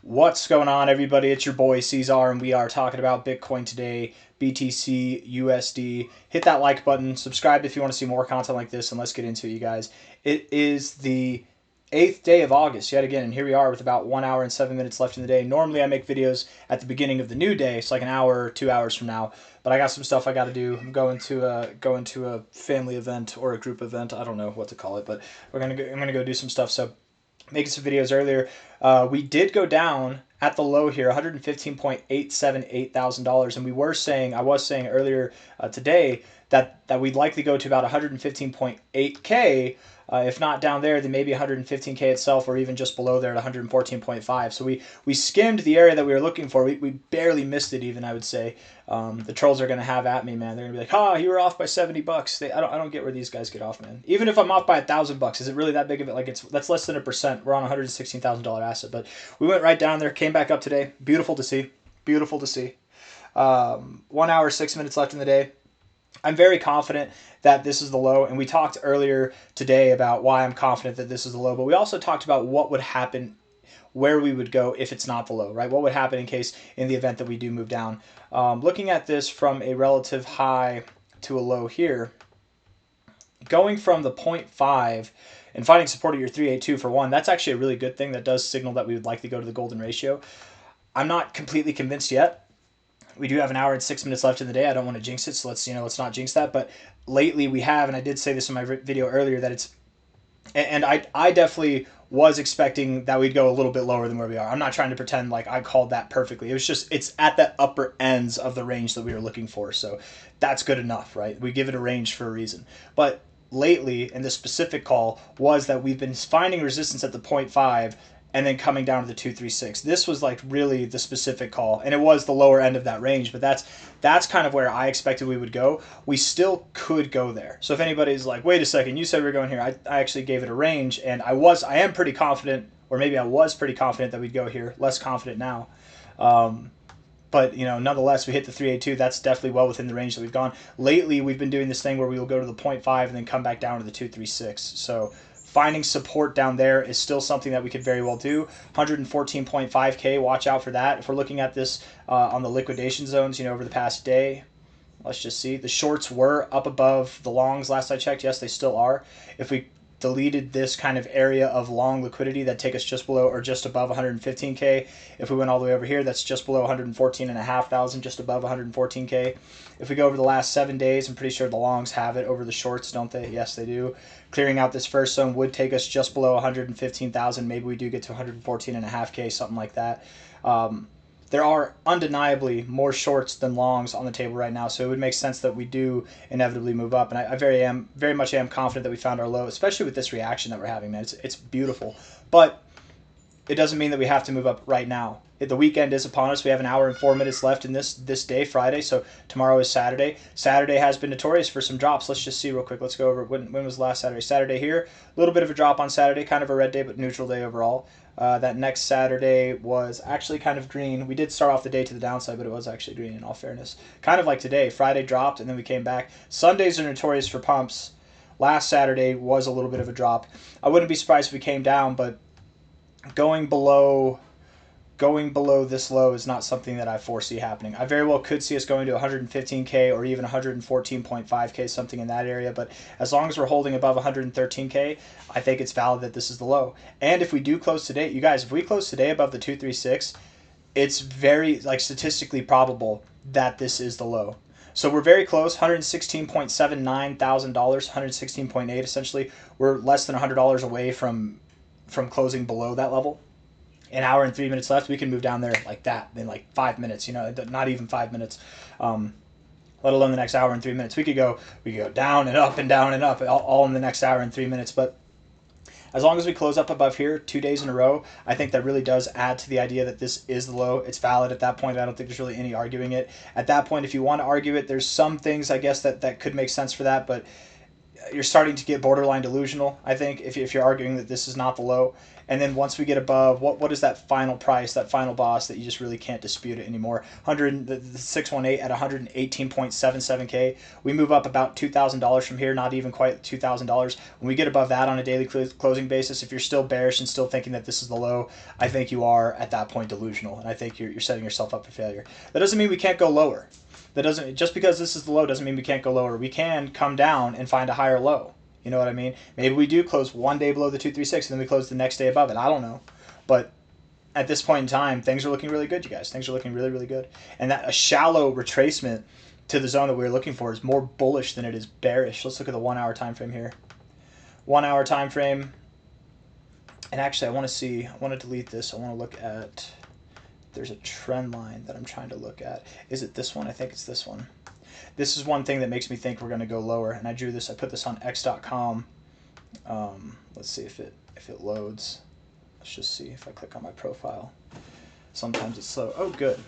What's going on, everybody? It's your boy C-Zar, and we are talking about Bitcoin today, BTC, USD. Hit that like button, subscribe if you want to see more content like this, and let's get into it, you guys. It is the 8th day of August yet again, and here we are with about 1 hour and 7 minutes left in the day. Normally I make videos at the beginning of the new day, so like an hour or 2 hours from now, but I got some stuff I got to do. I'm going to a family event or a group event. I don't know what to call it, but I'm gonna go do some stuff. So making some videos earlier. We did go down at the low here, $115.878 thousand, and I was saying earlier today that we'd likely go to about 115.8K. If not down there, then maybe 115K itself, or even just below there at 114.5. So we skimmed the area that we were looking for. We barely missed it even, I would say. The trolls are going to have at me, man. They're going to be like, you were off by $70. I don't get where these guys get off, man. Even if I'm off by $1,000, is it really that big of it? Like, that's less than 1%. We're on a $116,000 asset. But we went right down there, came back up today. Beautiful to see. Beautiful to see. 1 hour, 6 minutes left in the day. I'm very confident that this is the low, and we talked earlier today about why I'm confident that this is the low, but we also talked about what would happen, where we would go if it's not the low, right? What would happen in the event that we do move down. Looking at this from a relative high to a low here, going from the 0.5 and finding support at your 382 for one, that's actually a really good thing. That does signal that we would likely go to the golden ratio. I'm not completely convinced yet. We do have an hour and 6 minutes left in the day. I don't want to jinx it, so let's not jinx that. But lately we have, and I did say this in my video earlier, that it's, and I definitely was expecting that we'd go a little bit lower than where we are. I'm not trying to pretend like I called that perfectly. It was just, it's at the upper ends of the range that we were looking for. So that's good enough, right? We give it a range for a reason. But lately, and the specific call was that we've been finding resistance at the 0.5 and then coming down to the 236. This was like really the specific call, and it was the lower end of that range, but that's kind of where I expected we would go. We still could go there. So if anybody's like, wait a second, you said we were going here, I actually gave it a range, and I am pretty confident, or maybe I was pretty confident that we'd go here. Less confident now. But, nonetheless, we hit the 382. That's definitely well within the range that we've gone. Lately, we've been doing this thing where we will go to the 0.5 and then come back down to the 236. So finding support down there is still something that we could very well do. 114.5K, watch out for that. If we're looking at this on the liquidation zones, over the past day, let's just see. The shorts were up above the longs last I checked. Yes, they still are. If we deleted this kind of area of long liquidity, that take us just below or just above 115K. If we went all the way over here, that's just below 114,500, just above 114K. If we go over the last 7 days, I'm pretty sure the longs have it over the shorts, don't they? Yes, they do. Clearing out this first zone would take us just below 115,000. Maybe we do get to 114.5K, something like that. There are undeniably more shorts than longs on the table right now, so it would make sense that we do inevitably move up. And I very much am confident that we found our low, especially with this reaction that we're having, man. It's beautiful. But it doesn't mean that we have to move up right now. The weekend is upon us. We have an hour and 4 minutes left in this day, Friday, so tomorrow is Saturday. Saturday has been notorious for some drops. Let's just see real quick. Let's go over when was last Saturday. Saturday here, a little bit of a drop on Saturday, kind of a red day, but neutral day overall. That next Saturday was actually kind of green. We did start off the day to the downside, but it was actually green in all fairness. Kind of like today. Friday dropped, and then we came back. Sundays are notorious for pumps. Last Saturday was a little bit of a drop. I wouldn't be surprised if we came down, but going below this low is not something that I foresee happening. I very well could see us going to 115K or even 114.5K, something in that area, but as long as we're holding above 113K, I think it's valid that this is the low. And if we do close today, you guys, if we close today above the 236, it's very statistically probable that this is the low. So we're very close, $116.79 thousand, 116.8 essentially. We're less than $100 away from closing below that level. An hour and 3 minutes left, we can move down there like that in like 5 minutes, not even 5 minutes, let alone the next hour and 3 minutes. We could go down and up and down and up all in the next hour and 3 minutes. But as long as we close up above here 2 days in a row, I think that really does add to the idea that this is the low. It's valid at that point. I don't think there's really any arguing it. At that point, if you want to argue it, there's some things, I guess, that could make sense for that, but you're starting to get borderline delusional, I think, if you're arguing that this is not the low. And then once we get above, what is that final price, that final boss that you just really can't dispute it anymore? The 618 at 118.77K. We move up about $2,000 from here, not even quite $2,000. When we get above that on a daily closing basis, if you're still bearish and still thinking that this is the low, I think you are at that point delusional, and I think you're setting yourself up for failure. That doesn't mean we can't go lower. That doesn't, just because this is the low doesn't mean we can't go lower. We can come down and find a higher low. You know what I mean? Maybe we do close one day below the 236 and then we close the next day above it. I don't know. But at this point in time, things are looking really good, you guys. Things are looking really, really good. And that a shallow retracement to the zone that we were looking for is more bullish than it is bearish. Let's look at the 1 hour time frame here. 1 hour time frame. And actually, I want to delete this. I want to look at, there's a trend line that I'm trying to look at. Is it this one? I think it's this one. This is one thing that makes me think we're going to go lower. And I drew this, I put this on x.com. Let's see if it loads. Let's just see if I click on my profile. Sometimes it's slow. Oh, good.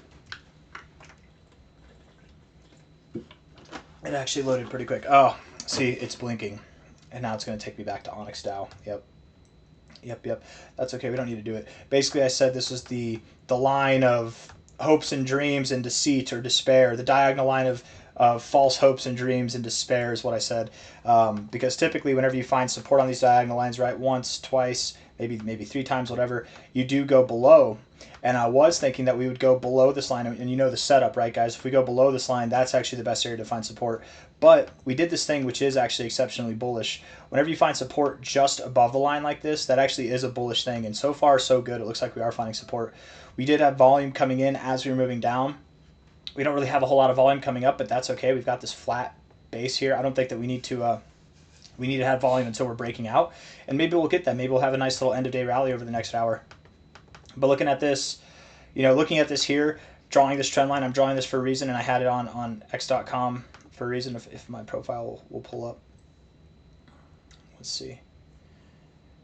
It actually loaded pretty quick. Oh, see, it's blinking. And now it's going to take me back to Onyx Dow. Yep. That's okay. We don't need to do it. Basically, I said this is the line of hopes and dreams and deceit or despair. The diagonal line of false hopes and dreams and despair is what I said. Because typically, whenever you find support on these diagonal lines, right, once, twice, maybe 3 times, whatever, you do go below. And I was thinking that we would go below this line, and you know the setup, right, guys? If we go below this line, that's actually the best area to find support. But we did this thing which is actually exceptionally bullish. Whenever you find support just above the line like this, that actually is a bullish thing. And so far, so good. It looks like we are finding support. We did have volume coming in as we were moving down. We don't really have a whole lot of volume coming up, but that's okay. We've got this flat base here. I don't think that we need to have volume until we're breaking out. And maybe we'll get that. Maybe we'll have a nice little end-of-day rally over the next hour. But looking at this, looking at this here, drawing this trend line, I'm drawing this for a reason, and I had it on x.com for a reason if my profile will pull up. Let's see.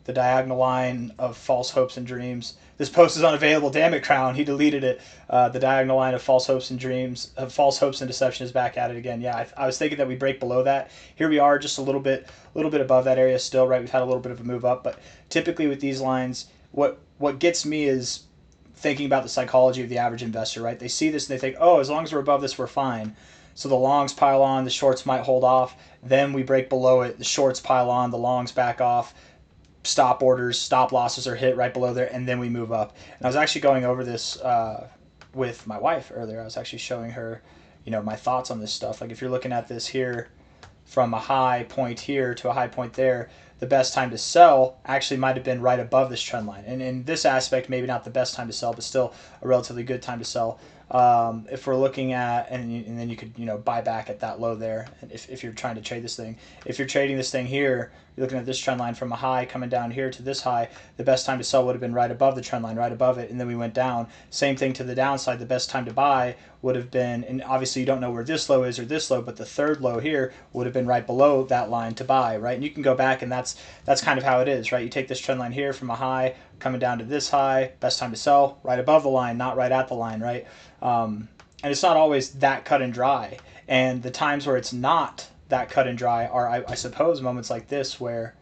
The diagonal line of false hopes and dreams. This post is unavailable. Damn it, Crown. He deleted it. The diagonal line of false hopes and dreams, of false hopes and deception is back at it again. Yeah, I was thinking that we break below that. Here we are, just a little bit above that area still, right? We've had a little bit of a move up, but typically with these lines, what gets me is thinking about the psychology of the average investor, right? They see this and they think, oh, as long as we're above this, we're fine. So the longs pile on, the shorts might hold off. Then we break below it, the shorts pile on, the longs back off. Stop orders, stop losses are hit right below there, and then we move up. And I was actually going over this with my wife earlier. I was actually showing her, my thoughts on this stuff. Like if you're looking at this here from a high point here to a high point there, the best time to sell actually might have been right above this trend line. And in this aspect, maybe not the best time to sell, but still a relatively good time to sell. If we're looking at, and then you could, buy back at that low there. If you're trying to trade this thing, if you're trading this thing here, you're looking at this trend line from a high coming down here to this high, the best time to sell would have been right above the trend line, right above it, and then we went down. Same thing to the downside. The best time to buy would have been, and obviously you don't know where this low is or this low, but the third low here would have been right below that line to buy, right? And you can go back, and that's kind of how it is, right? You take this trend line here from a high coming down to this high, best time to sell, right above the line, not right at the line, right? And it's not always that cut and dry. And the times where it's not that cut and dry are, I suppose, moments like this where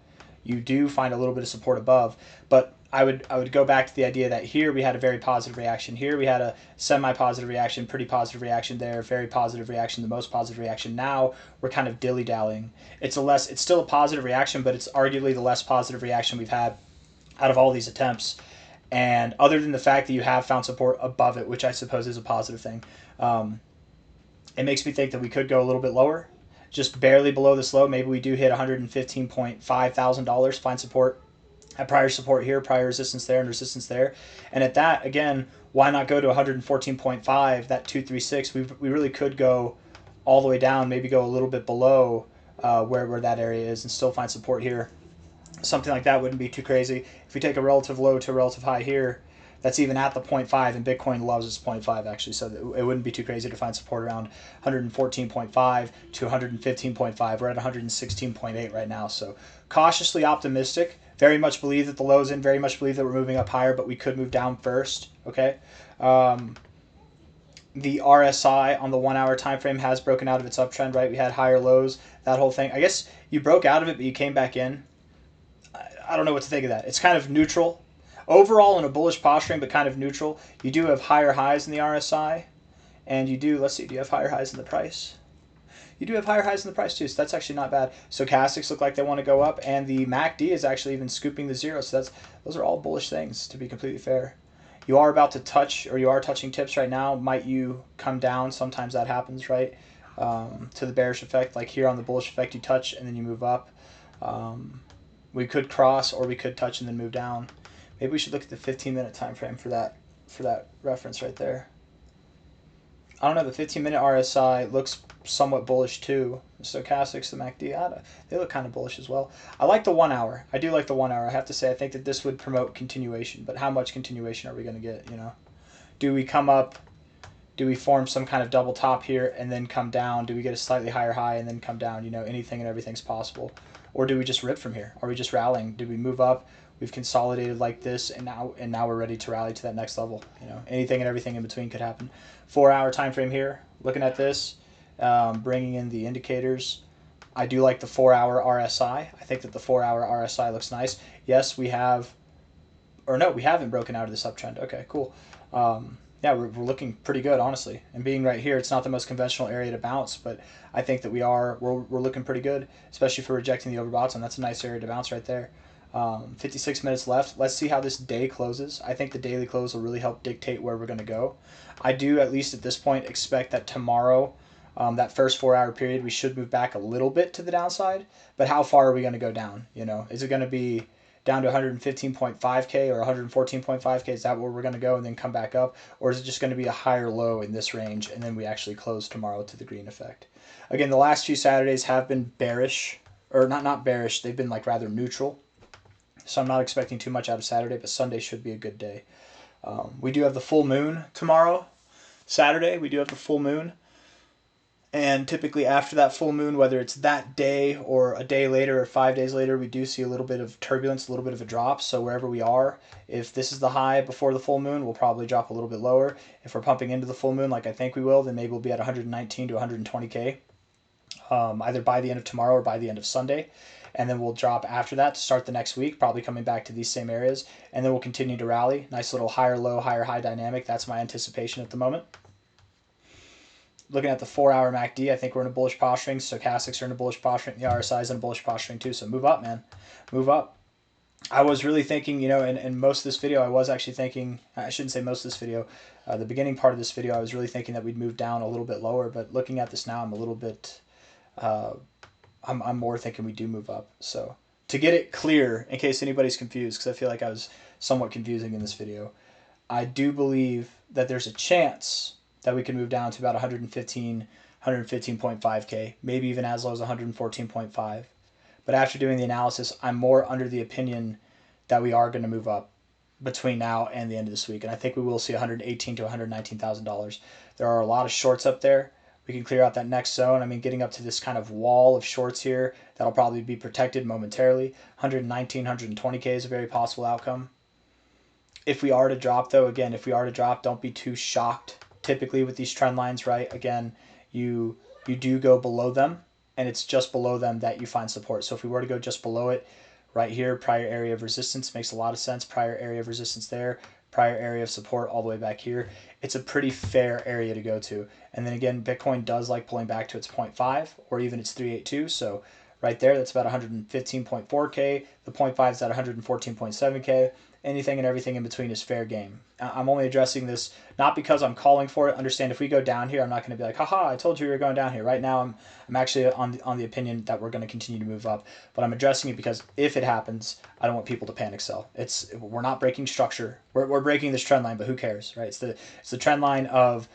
you do find a little bit of support above. But I would go back to the idea that here we had a very positive reaction. Here we had a semi-positive reaction, pretty positive reaction there, very positive reaction, the most positive reaction. Now we're kind of dilly-dallying. It's still a positive reaction, but it's arguably the less positive reaction we've had out of all these attempts. And other than the fact that you have found support above it, which I suppose is a positive thing, it makes me think that we could go a little bit lower, just barely below this low. Maybe we do hit $115.5 thousand, find support at prior support here, prior resistance there, and resistance there. And at that, again, why not go to 114.5, that 236? We really could go all the way down, maybe go a little bit below where that area is and still find support here. Something like that wouldn't be too crazy. If we take a relative low to a relative high here, that's even at the 0.5, and Bitcoin loves its 0.5 actually, so it wouldn't be too crazy to find support around 114.5 to 115.5. We're at 116.8 right now, so cautiously optimistic. Very much believe that the low's in, very much believe that we're moving up higher, but we could move down first, okay? The RSI on the 1 hour time frame has broken out of its uptrend, right? We had higher lows, that whole thing. I guess you broke out of it, but you came back in. I don't know what to think of that. It's kind of neutral. Overall, in a bullish posturing, but kind of neutral, you do have higher highs in the RSI, and you do, let's see, do you have higher highs in the price? You do have higher highs in the price too, so that's actually not bad. Stochastics look like they want to go up, and the MACD is actually even scooping the zero, so those are all bullish things, to be completely fair. You are about to touch, or you are touching tips right now. Might you come down? Sometimes that happens, right? To the bearish effect, like here on the bullish effect, you touch and then you move up. We could cross, or we could touch and then move down. Maybe we should look at the 15-minute time frame for that reference right there. I don't know, the 15-minute RSI looks somewhat bullish too. The stochastics, the MACD, they look kind of bullish as well. I like the 1 hour. I do like the 1 hour. I have to say, I think that this would promote continuation, but how much continuation are we going to get, you know? Do we come up, do we form some kind of double top here and then come down? Do we get a slightly higher high and then come down? You know, anything and everything's possible. Or do we just rip from here? Are we just rallying? Did we move up? We've consolidated like this, and now we're ready to rally to that next level. You know, anything and everything in between could happen. 4 hour time frame here. Looking at this, bringing in the indicators. I do like the 4 hour RSI. I think that the 4 hour RSI looks nice. Yes, we have, or no, we haven't broken out of this uptrend. Okay, cool. Yeah, we're looking pretty good, honestly. And being right here, it's not the most conventional area to bounce, but I think that we're looking pretty good, especially for rejecting the overboughts, and that's a nice area to bounce right there. 56 minutes left. Let's see how this day closes. I think the daily close will really help dictate where we're going to go. I do, at least at this point, expect that tomorrow, that first 4 hour period, we should move back a little bit to the downside. But how far are we going to go down? You know, is it going to be down to 115.5K or 114.5K? Is that where we're going to go and then come back up? Or is it just going to be a higher low in this range and then we actually close tomorrow to the green effect? Again, the last few Saturdays have been bearish, or not bearish, they've been like rather neutral. So I'm not expecting too much out of Saturday, but Sunday should be a good day. We do have the full moon tomorrow. Saturday, we do have the full moon. And typically after that full moon, whether it's that day or a day later or 5 days later, we do see a little bit of turbulence, a little bit of a drop. So wherever we are, if this is the high before the full moon, we'll probably drop a little bit lower. If we're pumping into the full moon like I think we will, then maybe we'll be at 119 to 120K, either by the end of tomorrow or by the end of Sunday. And then we'll drop after that to start the next week, probably coming back to these same areas. And then we'll continue to rally. Nice little higher low, higher high dynamic. That's my anticipation at the moment. Looking at the 4 hour MACD, I think we're in a bullish posturing. Stochastics are in a bullish posturing. The RSI is in a bullish posturing too. So move up, man. Move up. I was really thinking, you know, in most of this video, I was actually thinking, I shouldn't say most of this video, the beginning part of this video, I was really thinking that we'd move down a little bit lower. But looking at this now, I'm a little bit... I'm more thinking we do move up. So to get it clear, in case anybody's confused, because I feel like I was somewhat confusing in this video, I do believe that there's a chance that we can move down to about 115.5K, maybe even as low as 114.5. But after doing the analysis, I'm more under the opinion that we are going to move up between now and the end of this week. And I think we will see $118,000 to $119,000. There are a lot of shorts up there. We can clear out that next zone. I mean, getting up to this kind of wall of shorts here, that'll probably be protected momentarily. 119, 120K is a very possible outcome. If we are to drop, though, again, if we are to drop, don't be too shocked. Typically with these trend lines, right, again, you do go below them, and it's just below them that you find support. So if we were to go just below it, right here, prior area of resistance makes a lot of sense. Prior area of resistance there, prior area of support all the way back here. It's a pretty fair area to go to. And then again, Bitcoin does like pulling back to its 0.5 or even its 382. So right there, that's about 115.4K. The 0.5 is at 114.7K. Anything and everything in between is fair game. I'm only addressing this not because I'm calling for it. Understand, if we go down here, I'm not going to be like, haha, I told you we were going down here. Right now, I'm actually on the opinion that we're going to continue to move up. But I'm addressing it because if it happens, I don't want people to panic sell. We're not breaking structure. We're breaking this trend line, but who cares, right? It's the trend line of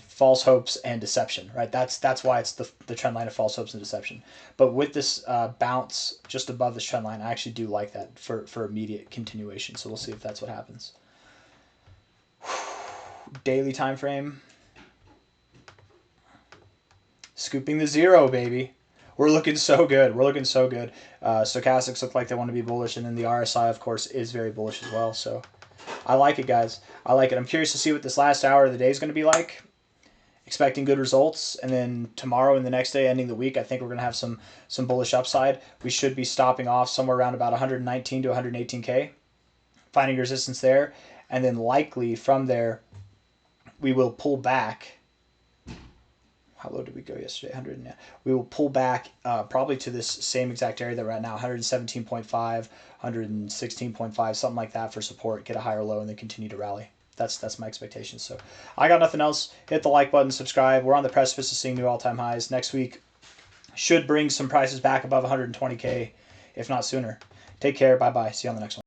false hopes and deception, right? That's why it's the trend line of false hopes and deception. But with this bounce just above this trend line, I actually do like that for immediate continuation. So we'll see if that's what happens. Daily time frame. Scooping the zero, baby. We're looking so good. We're looking so good. Stochastics look like they want to be bullish, and then the RSI, of course, is very bullish as well. So I like it, guys. I like it. I'm curious to see what this last hour of the day is going to be like. Expecting good results, and then tomorrow and the next day, ending the week, I think we're going to have some bullish upside. We should be stopping off somewhere around about 119 to 118K. finding resistance there, and then likely from there we will pull back. How low did we go yesterday? 100. Yeah. We will pull back probably to this same exact area that we're at now, 117.5, 116.5, something like that for support. Get a higher low and then continue to rally. That's my expectation. So I got nothing else. Hit the like button, subscribe. We're on the precipice of seeing new all-time highs. Next week should bring some prices back above 120K, if not sooner. Take care. Bye-bye. See you on the next one.